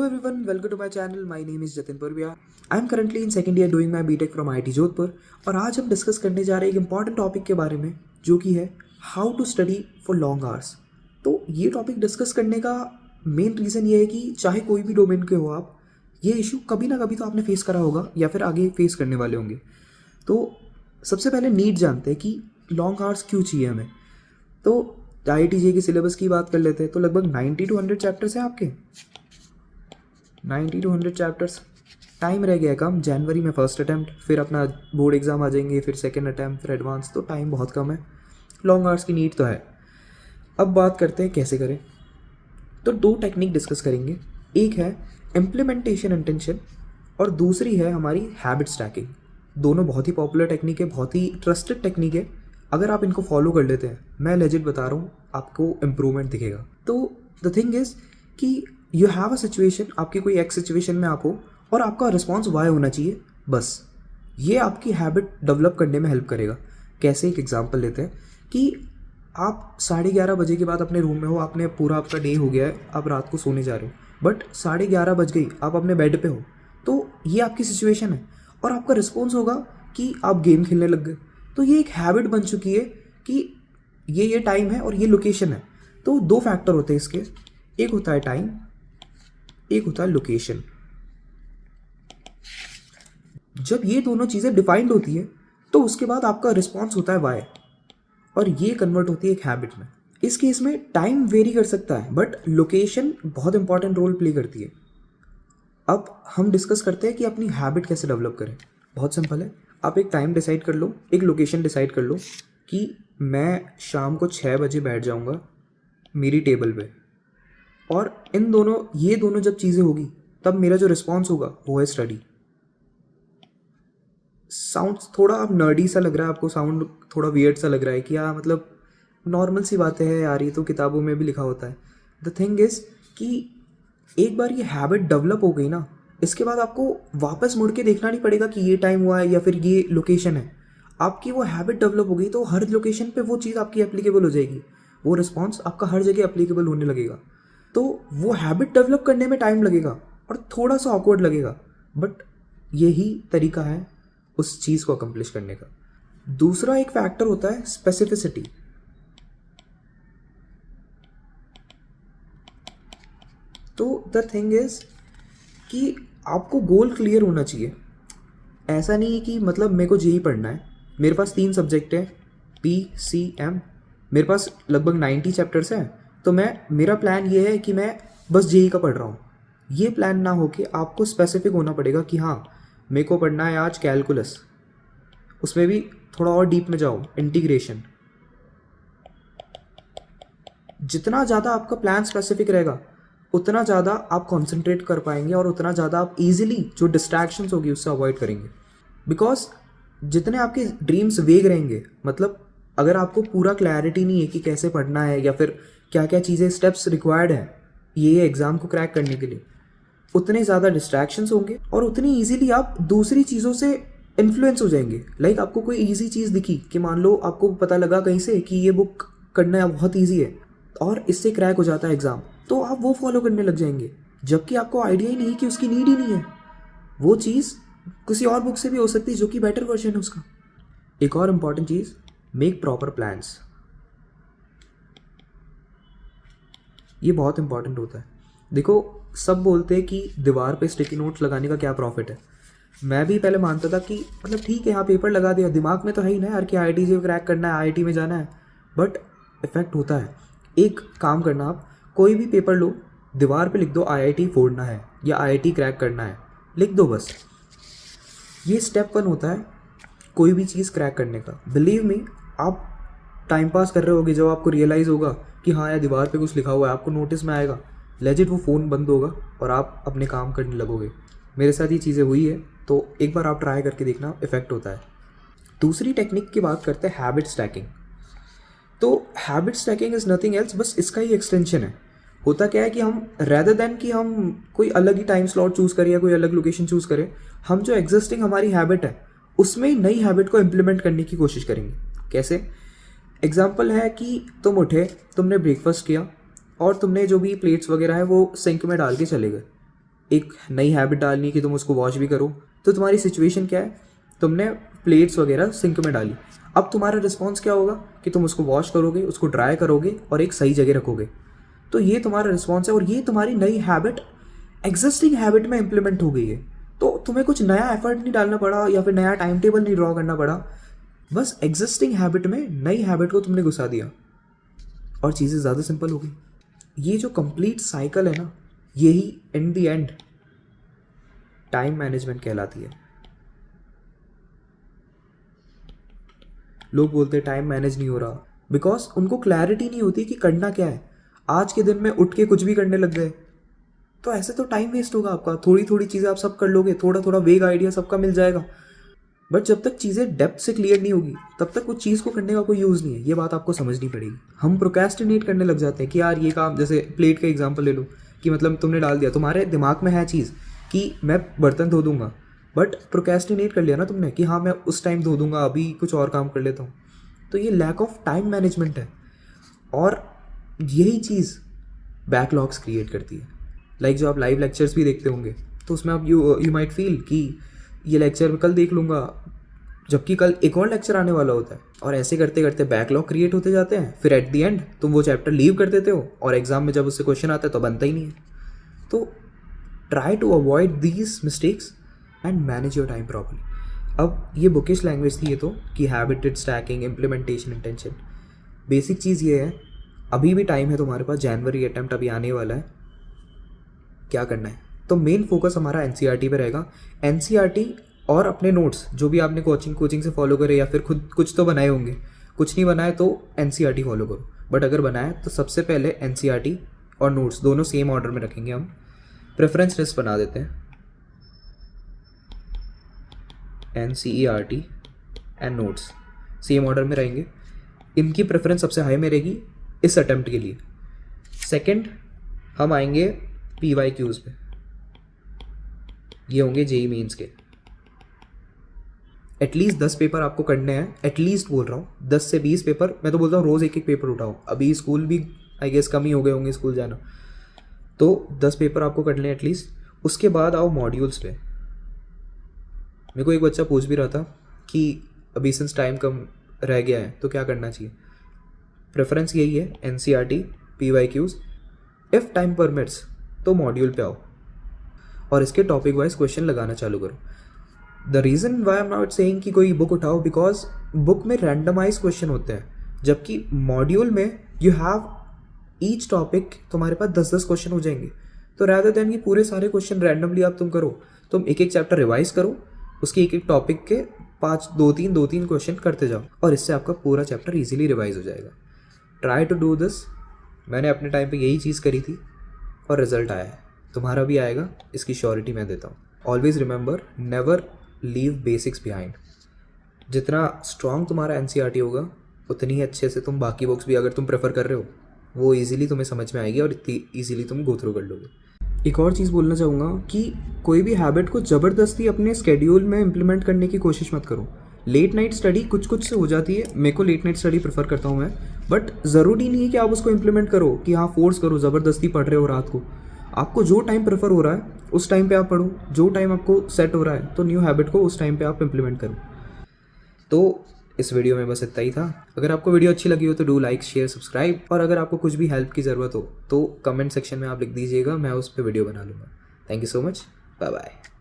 Hello everyone, welcome to my channel. My name is Jatin Purvia. I am currently in second year doing my BTech from IIT Jodhpur और आज हम discuss करने जा रहे हैं एक इम्पॉर्टेंट टॉपिक के बारे में जो कि है how to study for long hours. तो ये टॉपिक डिस्कस करने का मेन रीज़न ये है कि चाहे कोई भी डोमेन के हो आप, ये इशू कभी ना कभी तो आपने फेस करा होगा या फिर आगे फेस करने वाले होंगे। तो सबसे पहले नीड जानते हैं कि लॉन्ग आवर्स क्यों चाहिए हमें। तो IIT-JEE के सिलेबस की बात कर लेते हैं तो लगभग 90 to 100 चैप्टर्स हैं आपके। 90 to 100 चैप्टर्स, टाइम रह गया कम। जनवरी में फर्स्ट अटैम्प्ट, फिर अपना बोर्ड एग्ज़ाम आ जाएंगे, फिर सेकेंड अटैम्प्ट, फिर एडवांस, तो टाइम बहुत कम है। लॉन्ग आवर्स की नीड तो है। अब बात करते हैं कैसे करें। तो दो टेक्निक डिस्कस करेंगे, एक है इम्प्लीमेंटेशन इंटेंशन और दूसरी है हमारी हैबिट स्टैकिंग। दोनों बहुत ही पॉपुलर टेक्निक है, बहुत ही ट्रस्टेड टेक्निक है। अगर आप इनको फॉलो कर लेते हैं, मैं लेजिट बता रहा हूँ, आपको इम्प्रूवमेंट दिखेगा। तो द थिंग इज़ कि यू हैव अ सिचुएशन, आपकी कोई एक्स सिचुएशन में आप हो और आपका रिस्पॉन्स वाई होना चाहिए, बस ये आपकी हैबिट डेवलप करने में हेल्प करेगा। कैसे, एक एग्जांपल लेते हैं कि आप 11:30 बजे के बाद अपने रूम में हो, आपने पूरा आपका डे हो गया है, आप रात को सोने जा रहे हो, बट 11:30 बज गई, आप अपने बेड पे हो, तो ये आपकी सिचुएशन है और आपका रिस्पॉन्स होगा कि आप गेम खेलने लग गए। तो ये एक हैबिट बन चुकी है कि ये टाइम है और ये लोकेशन है। तो दो फैक्टर होते हैं इसके, एक होता है टाइम, एक होता है लोकेशन। जब ये दोनों चीज़ें डिफाइंड होती है तो उसके बाद आपका रिस्पॉन्स होता है वाई और ये कन्वर्ट होती है एक हैबिट में। इस केस में टाइम वेरी कर सकता है बट लोकेशन बहुत इंपॉर्टेंट रोल प्ले करती है। अब हम डिस्कस करते हैं कि अपनी हैबिट कैसे डेवलप करें। बहुत सिंपल है, आप एक टाइम डिसाइड कर लो, एक लोकेशन डिसाइड कर लो कि मैं शाम को 6 बजे बैठ जाऊंगा मेरी टेबल पे, और ये दोनों जब चीज़ें होगी तब मेरा जो रिस्पॉन्स होगा वो है स्टडी। साउंड थोड़ा अब नर्डी सा लग रहा है आपको, साउंड थोड़ा वियर्ड सा लग रहा है कि यार मतलब नॉर्मल सी बातें हैं यार, ये तो किताबों में भी लिखा होता है। द थिंग इज़ कि एक बार ये हैबिट डेवलप हो गई ना, इसके बाद आपको वापस मुड़ के देखना नहीं पड़ेगा कि ये टाइम हुआ है या फिर ये लोकेशन है। आपकी वो हैबिट डेवलप हो गई तो हर लोकेशन पे वो चीज़ आपकी एप्लीकेबल हो जाएगी, वो रिस्पॉन्स आपका हर जगह एप्लीकेबल होने लगेगा। तो वो हैबिट डेवलप करने में टाइम लगेगा और थोड़ा सा ऑकवर्ड लगेगा, बट यही तरीका है उस चीज़ को अकम्प्लिश करने का। दूसरा एक फैक्टर होता है स्पेसिफिसिटी। तो द थिंग इज कि आपको गोल क्लियर होना चाहिए। ऐसा नहीं है कि मतलब मेरे को जेई पढ़ना है, मेरे पास 3 सब्जेक्ट हैं, PCM, मेरे पास लगभग 90 चैप्टर्स हैं, तो मेरा प्लान ये है कि मैं बस जेई का पढ़ रहा हूँ। ये प्लान ना हो कि आपको स्पेसिफिक होना पड़ेगा कि हाँ मेरे को पढ़ना है आज कैलकुलस, उसमें भी थोड़ा और डीप में जाओ, इंटीग्रेशन। जितना ज़्यादा आपका प्लान स्पेसिफिक रहेगा उतना ज़्यादा आप कॉन्सेंट्रेट कर पाएंगे और उतना ज़्यादा आप इजीली जो डिस्ट्रैक्शंस होगी उससे अवॉइड करेंगे। बिकॉज जितने आपके ड्रीम्स वेग रहेंगे, मतलब अगर आपको पूरा क्लैरिटी नहीं है कि कैसे पढ़ना है या फिर क्या क्या चीज़ें स्टेप्स रिक्वायर्ड हैं ये एग्ज़ाम को क्रैक करने के लिए, उतने ज़्यादा डिस्ट्रैक्शंस होंगे और उतनी ईजीली आप दूसरी चीज़ों से इन्फ्लुएंस हो जाएंगे। लाइक आपको कोई ईजी चीज़ दिखी कि मान लो आपको पता लगा कहीं से कि ये बुक करना बहुत ईजी है और इससे क्रैक हो जाता है एग्ज़ाम, तो आप वो फॉलो करने लग जाएंगे, जबकि आपको आइडिया ही नहीं कि उसकी नीड ही नहीं है। वो चीज़ किसी और बुक से भी हो सकती है जो कि बेटर वर्जन है उसका। एक और इम्पॉर्टेंट चीज़, मेक प्रॉपर प्लान्स। ये बहुत इंपॉर्टेंट होता है। देखो, सब बोलते हैं कि दीवार पे स्टिकी नोट्स लगाने का क्या प्रॉफिट है। मैं भी पहले मानता था कि मतलब ठीक है यहाँ पेपर लगा दिया, दिमाग में तो है ही ना यार कि IIT-JEE क्रैक करना है, IIT में जाना है, बट इफेक्ट होता है। एक काम करना, आप कोई भी पेपर लो, दीवार पे लिख दो IIT फोड़ना है या IIT क्रैक करना है, लिख दो बस। ये स्टेप 1 होता है कोई भी चीज़ क्रैक करने का। बिलीव मी, आप टाइम पास कर रहे होगे, जब आपको रियलाइज़ होगा कि हाँ यार दीवार पे कुछ लिखा हुआ है, आपको नोटिस में आएगा, लेजिट वो फ़ोन बंद होगा और आप अपने काम करने लगोगे। मेरे साथ ये चीज़ें हुई है, तो एक बार आप ट्राई करके देखना, इफेक्ट होता है। दूसरी टेक्निक की बात करते हैं, हैबिट स्टैकिंग। तो habit stacking is nothing else, बस इसका ही एक्सटेंशन है। होता क्या है कि हम रेदर देन कि हम कोई अलग ही टाइम स्लॉट चूज़ करें या कोई अलग लोकेशन चूज़ करें, हम जो एग्जिस्टिंग हमारी हैबिट है उसमें ही नई हैबिट को इम्प्लीमेंट करने की कोशिश करेंगे। कैसे? एग्जाम्पल है कि तुम उठे, तुमने ब्रेकफास्ट किया और तुमने जो भी प्लेट्स वगैरह है वो सिंक में डाल के चले गए। एक नई हैबिट डालनी है कि तुम उसको वॉश भी करो, तो तुम्हारी सिचुएशन क्या है, तुमने प्लेट्स वगैरह सिंक में डाली, अब तुम्हारा रिस्पॉन्स क्या होगा कि तुम उसको वॉश करोगे, उसको ड्राई करोगे और एक सही जगह रखोगे। तो ये तुम्हारा रिस्पॉन्स है और ये तुम्हारी नई हैबिट एग्जिस्टिंग हैबिट में इम्प्लीमेंट हो गई है। तो तुम्हें कुछ नया एफर्ट नहीं डालना पड़ा या फिर नया टाइम टेबल नहीं ड्रॉ करना पड़ा, बस एग्जिस्टिंग हैबिट में नई हैबिट को तुमने घुसा दिया और चीज़ें ज़्यादा सिंपल हो गई। ये जो कंप्लीट साइकिल है ना, यही in the end time management कहलाती है। लोग बोलते हैं टाइम मैनेज नहीं हो रहा बिकॉज उनको क्लैरिटी नहीं होती कि करना क्या है। आज के दिन में उठ के कुछ भी करने लग गए तो ऐसे तो टाइम वेस्ट होगा आपका। थोड़ी थोड़ी चीज़ें आप सब कर लोगे, थोड़ा थोड़ा वेग आइडिया सबका मिल जाएगा, बट जब तक चीज़ें डेप्थ से क्लियर नहीं होगी तब तक उस चीज़ को करने का कोई यूज़ नहीं है। ये बात आपको समझनी पड़ेगी। हम प्रोक्रेस्टिनेट करने लग जाते हैं कि यार ये काम, जैसे प्लेट का एग्जांपल ले लो कि मतलब तुमने डाल दिया, तुम्हारे दिमाग में है चीज़ कि मैं बर्तन धो दूंगा, बट प्रोक्रेस्टिनेट कर लिया ना तुमने कि हाँ मैं उस टाइम धो दूंगा, अभी कुछ और काम कर लेता हूँ। तो ये लैक ऑफ टाइम मैनेजमेंट है और यही चीज़ बैकलॉग्स क्रिएट करती है। लाइक जो आप लाइव लेक्चर्स भी देखते होंगे तो उसमें आप यू माइट फील कि ये लेक्चर मैं कल देख लूँगा, जबकि कल एक और लेक्चर आने वाला होता है, और ऐसे करते करते बैकलॉग क्रिएट होते जाते हैं। फिर एट द एंड तुम वो चैप्टर लीव कर देते हो और एग्जाम में जब उससे क्वेश्चन आता है तो बनता ही नहीं है। तो try to avoid these mistakes and manage your time properly. अब ये बुकिश लैंग्वेज थी ये तो, कि habited stacking, implementation, intention. Basic चीज़ ये है, अभी भी टाइम है तुम्हारे पास, जनवरी अटेम्प्ट अभी आने वाला है। क्या करना है, तो मेन फोकस हमारा एनसीईआरटी पे रहेगा। एनसीईआरटी और अपने नोट्स जो भी आपने कोचिंग से फॉलो करे या फिर खुद कुछ तो बनाए होंगे, कुछ नहीं बनाए तो एनसीईआरटी फॉलो करो, बट अगर बनाए तो सबसे पहले एनसीईआरटी और नोट्स दोनों सेम ऑर्डर में रखेंगे। हम प्रेफरेंस लिस्ट बना देते हैं, NCERT and notes same order में रहेंगे। इनकी प्रेफरेंस सबसे हाई में रहेगी इस अटेम्प्ट के लिए। सेकंड हम आएंगे PYQs पे, ये होंगे जेई मेंस के। एटलीस्ट 10 पेपर आपको करने हैं, एटलीस्ट बोल रहा हूँ 10 से 20 पेपर। मैं तो बोलता हूँ रोज़ एक एक पेपर उठाओ। अभी स्कूल भी आई गेस कम ही हो गए होंगे स्कूल जाना, तो 10 पेपर आपको करने हैं एटलीस्ट। उसके बाद आओ मॉड्यूल्स पे। मेरे को एक बच्चा पूछ भी रहा था कि अभी सिंस टाइम कम रह गया है तो क्या करना चाहिए। प्रेफरेंस यही है, NCERT, PYQs, if time permits तो मॉड्यूल पे आओ और इसके टॉपिक वाइज क्वेश्चन लगाना चालू करो। The reason why am not saying कि कोई बुक उठाओ, बिकॉज बुक में रैंडमाइज क्वेश्चन होते हैं, जबकि मॉड्यूल में यू हैव ईच टॉपिक, तुम्हारे पास 10-10 क्वेश्चन हो जाएंगे। तो रैदर देन कि पूरे सारे क्वेश्चन रैंडमली आप तुम करो, तुम एक एक चैप्टर रिवाइज करो, उसके एक एक टॉपिक के 2-3 क्वेश्चन करते जाओ और इससे आपका पूरा चैप्टर ईजिली रिवाइज हो जाएगा। Try to do this. मैंने अपने टाइम पे यही चीज़ करी थी और रिजल्ट आया है, तुम्हारा भी आएगा, इसकी श्योरिटी मैं देता हूँ। Always remember, never leave basics behind. जितना स्ट्रॉन्ग तुम्हारा एनसीईआरटी होगा उतनी ही अच्छे से तुम बाकी बुक्स भी अगर तुम प्रेफर कर रहे हो वो ईजिली तुम्हें समझ में आएगी और इतनी ईजिली तुम गो थ्रू कर लोगे। एक और चीज़ बोलना चाहूँगा कि कोई भी हैबिट को ज़बरदस्ती अपने स्केड्यूल में इम्प्लीमेंट करने की कोशिश मत करो। लेट नाइट स्टडी कुछ कुछ से हो जाती है, मेरे को लेट नाइट स्टडी प्रेफर करता हूँ मैं, बट ज़रूरी नहीं है कि आप उसको इम्प्लीमेंट करो कि हाँ फोर्स करो, ज़बरदस्ती पढ़ रहे हो रात को। आपको जो टाइम प्रेफर हो रहा है उस टाइम पे आप पढ़ो, जो टाइम आपको सेट हो रहा है तो न्यू हैबिट को उस टाइम पे आप इम्प्लीमेंट करो। तो इस वीडियो में बस इतना ही था। अगर आपको वीडियो अच्छी लगी हो तो डू लाइक, शेयर, सब्सक्राइब, और अगर आपको कुछ भी हेल्प की ज़रूरत हो तो कमेंट सेक्शन में आप लिख दीजिएगा, मैं उस पर वीडियो बना लूँगा। Thank you so much, bye bye.